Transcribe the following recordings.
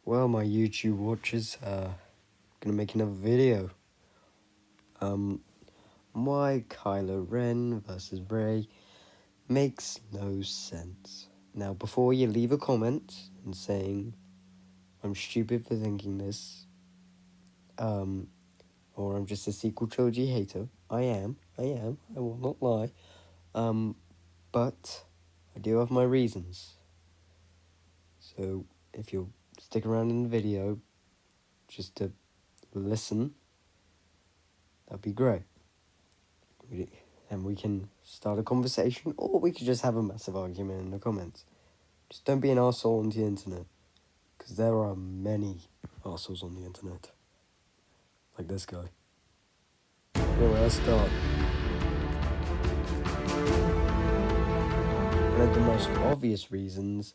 Well, my YouTube watchers, gonna make another video. Why Kylo Ren versus Rey makes no sense. Now, before you leave a comment and saying I'm stupid for thinking this, or I'm just a sequel trilogy hater, I am, I will not lie, but I do have my reasons. So, if you'll stick around in the video, just to listen, that'd be great. And we can start a conversation, or we could just have a massive argument in the comments. Just don't be an arsehole on the internet, because there are many arseholes on the internet. Like this guy. Anyway, let's start. One of the most obvious reasons,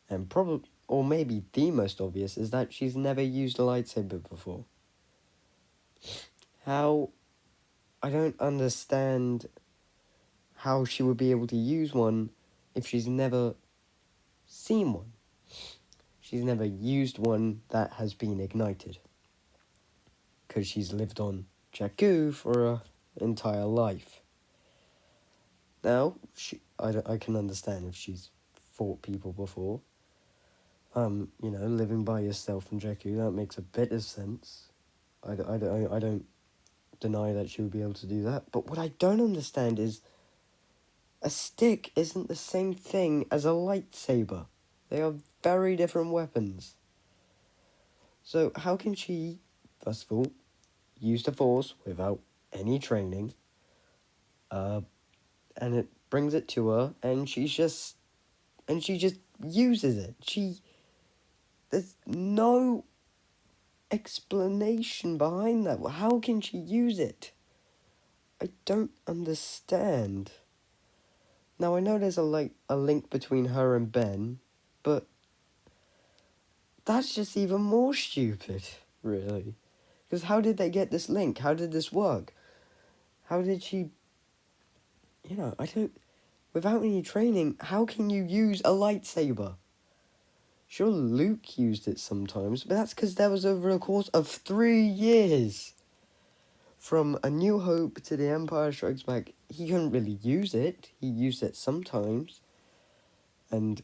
and probably, or maybe the most obvious, is that she's never used a lightsaber before. I don't understand how she would be able to use one if she's never seen one. She's never used one that has been ignited. Because she's lived on Jakku for her entire life. Now, I can understand if she's fought people before. Living by yourself in Jakku, that makes a bit of sense. I don't deny that she would be able to do that. But what I don't understand is a stick isn't the same thing as a lightsaber. They are very different weapons. So how can she, first of all, use the Force without any training? And it brings it to her, and she just uses it. There's no explanation behind that. How can she use it? I don't understand. Now, I know there's a link between her and Ben, but that's just even more stupid, really. Because how did they get this link? How did this work? How did she... Without any training, how can you use a lightsaber? Sure, Luke used it sometimes, but that's because that was over a course of 3 years. From A New Hope to The Empire Strikes Back, he couldn't really use it. He used it sometimes. And...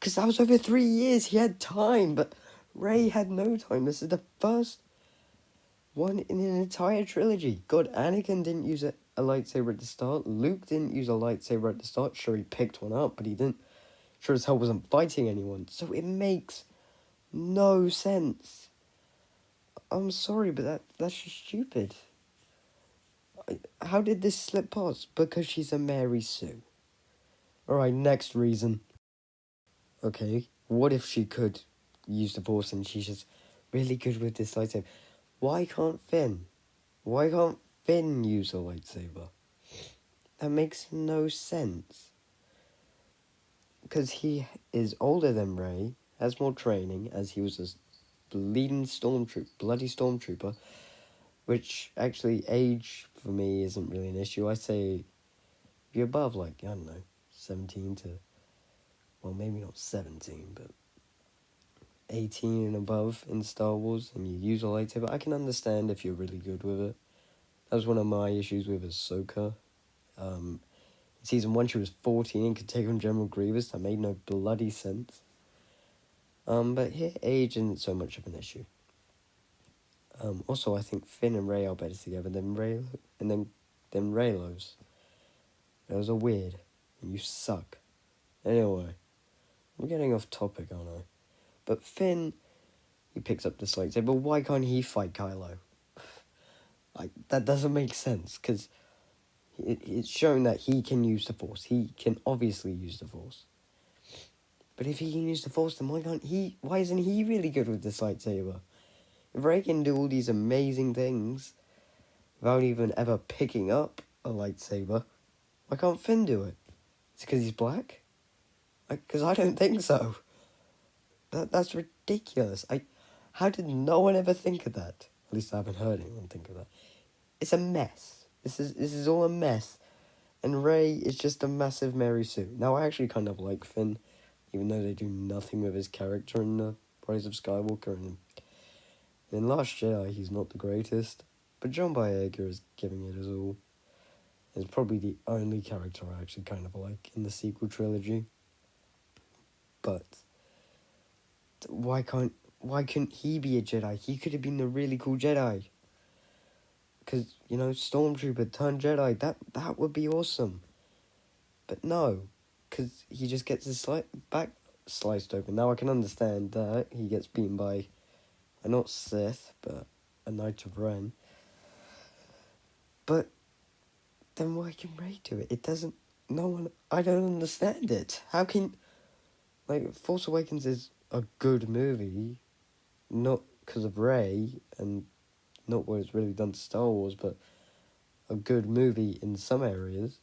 because that was over 3 years, he had time, but Rey had no time. This is the first one in an entire trilogy. God, Anakin didn't use a lightsaber at the start. Luke didn't use a lightsaber at the start. Sure, he picked one up, but he didn't. Sure as hell wasn't fighting anyone. So it makes no sense. I'm sorry, but that's just stupid. How did this slip past? Because she's a Mary Sue. Alright, next reason. Okay, what if she could use the Force and she's just really good with this lightsaber? Why can't Finn? Why can't Finn use a lightsaber? That makes no sense. Because he is older than Rey, has more training, as he was a bloody stormtrooper, which actually age for me isn't really an issue. I say if you're above 17 to, well, maybe not 17, but 18 and above in Star Wars, and you use a lightsaber, I can understand if you're really good with it. That was one of my issues with Ahsoka. In Season 1, she was 14 and could take on General Grievous. That made no bloody sense. But here, age isn't so much of an issue. Also, I think Finn and Rey are better together than Reylos. Those are weird, and you suck. Anyway, I'm getting off topic, aren't I? But Finn, he picks up this lightsaber. Why can't he fight Kylo? That doesn't make sense, because it's shown that he can use the Force. He can obviously use the Force. But if he can use the Force, then why isn't he really good with this lightsaber? If Rey can do all these amazing things without even ever picking up a lightsaber, why can't Finn do it? It's because he's black? Because I don't think so. That's ridiculous. How did no one ever think of that? At least I haven't heard anyone think of that. It's a mess. This is all a mess. And Rey is just a massive Mary Sue. Now, I actually kind of like Finn, even though they do nothing with his character in the Rise of Skywalker, and in Last Jedi he's not the greatest, but John Boyega is giving it his all. He's probably the only character I actually kind of like in the sequel trilogy. But why couldn't he be a Jedi? He could have been a really cool Jedi. Because, Stormtrooper turned Jedi, that would be awesome. But no, because he just gets his back sliced open. Now I can understand that he gets beaten by, not Sith, but a Knight of Ren. But then why can Rey do it? It doesn't, I don't understand it. How can, Force Awakens is a good movie, not because of Rey, and not what it's really done to Star Wars, but a good movie in some areas.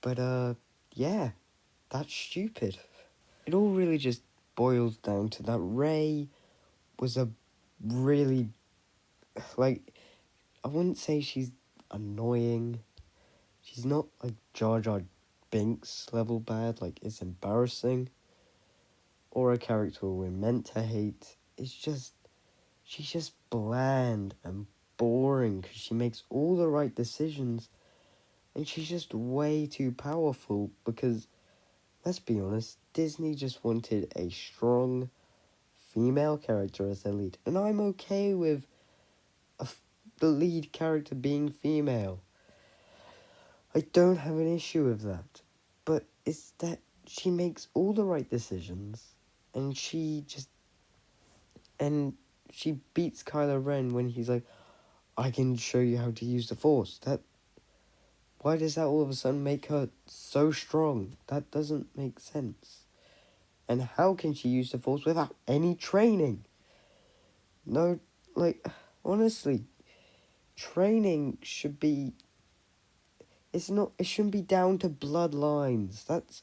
But, yeah, that's stupid. It all really just boils down to that Rey was a really, I wouldn't say she's annoying. She's not like Jar Jar Binks level bad, it's embarrassing. Or a character we're meant to hate. She's just bland and boring because she makes all the right decisions. And she's just way too powerful because, let's be honest, Disney just wanted a strong female character as their lead. And I'm okay with the lead character being female. I don't have an issue with that. But it's that she makes all the right decisions. And she beats Kylo Ren when he's like, I can show you how to use the Force. Why does that all of a sudden make her so strong? That doesn't make sense. And how can she use the Force without any training? No, honestly, training should be... it shouldn't be down to bloodlines. That's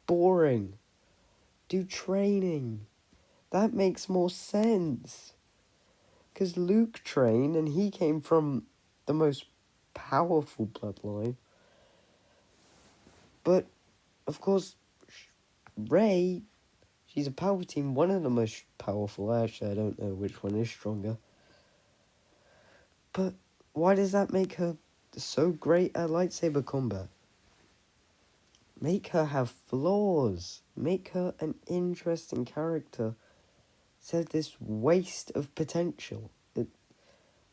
boring. Do training. That makes more sense. Because Luke trained and he came from the most powerful bloodline. But, of course, Rey, she's a Palpatine, one of the most powerful. Actually, I don't know which one is stronger. But why does that make her so great at lightsaber combat? Make her have flaws. Make her an interesting character. Instead of this waste of potential.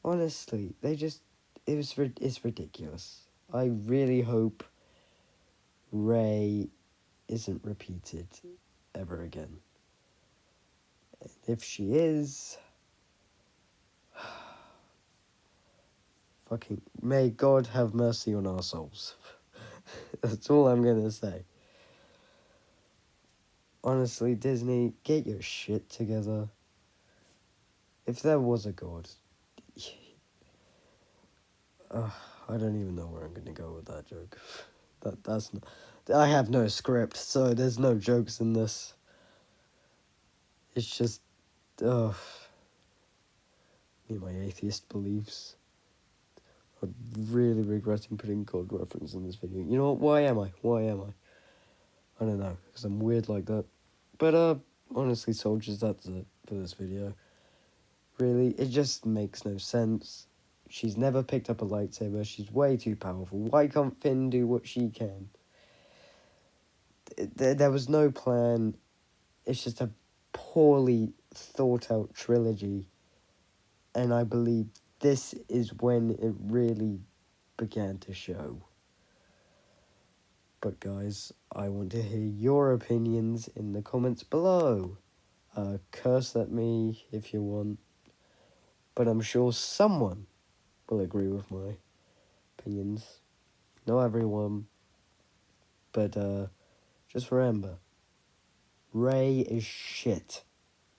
Honestly, it's ridiculous. I really hope Rey isn't repeated ever again. And if she is, fucking may God have mercy on our souls. That's all I'm gonna say. Honestly, Disney, get your shit together. If there was a God, I don't even know where I'm gonna go with that joke. That's not... I have no script, so there's no jokes in this. It's just, me and my atheist beliefs. I'm really regretting putting God reference in this video. You know what? Why am I? I don't know, because I'm weird like that. But, honestly, soldiers, that's it for this video. Really, it just makes no sense. She's never picked up a lightsaber. She's way too powerful. Why can't Finn do what she can? There was no plan. It's just a poorly thought out trilogy. And I believe this is when it really began to show. But guys, I want to hear your opinions in the comments below. Curse at me if you want. But I'm sure someone will agree with my opinions. Not everyone. But just remember, Rey is shit.